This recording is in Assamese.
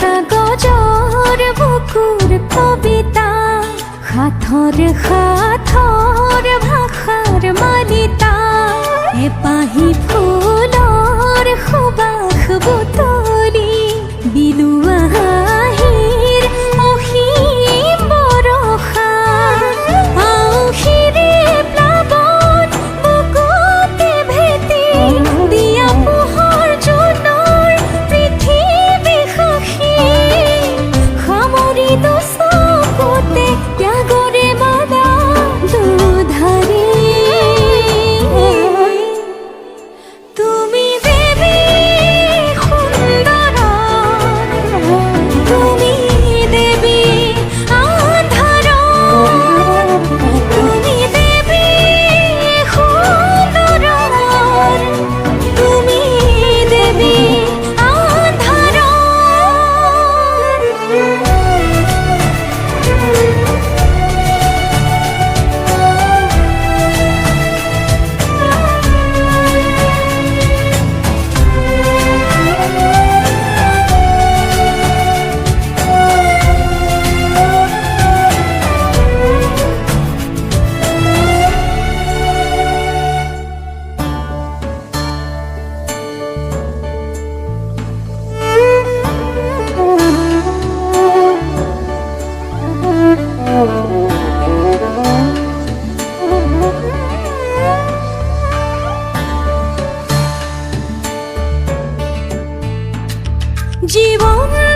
কাগজৰ বুকুৰ কবিতা হাতৰ ভাষাৰ মালিতা এপাহি ফুলৰ সুবাস বুটলি বিলুৱা হাঁহিৰ অসীম বৰষা আউসিৰে প্লাৱন বুকুতে ভেটি দিয়া পোহৰ জোনৰ পৃথিৱী সাক্ষী সামৰি দুচকুতে ত্যাগৰে মালা দুধাৰি তুমি দেৱী সুন্দৰ তুমি দেৱী আন্ধাৰ তুমি দেৱী সুন্দৰ তুমি দেৱী আন্ধাৰ জীবন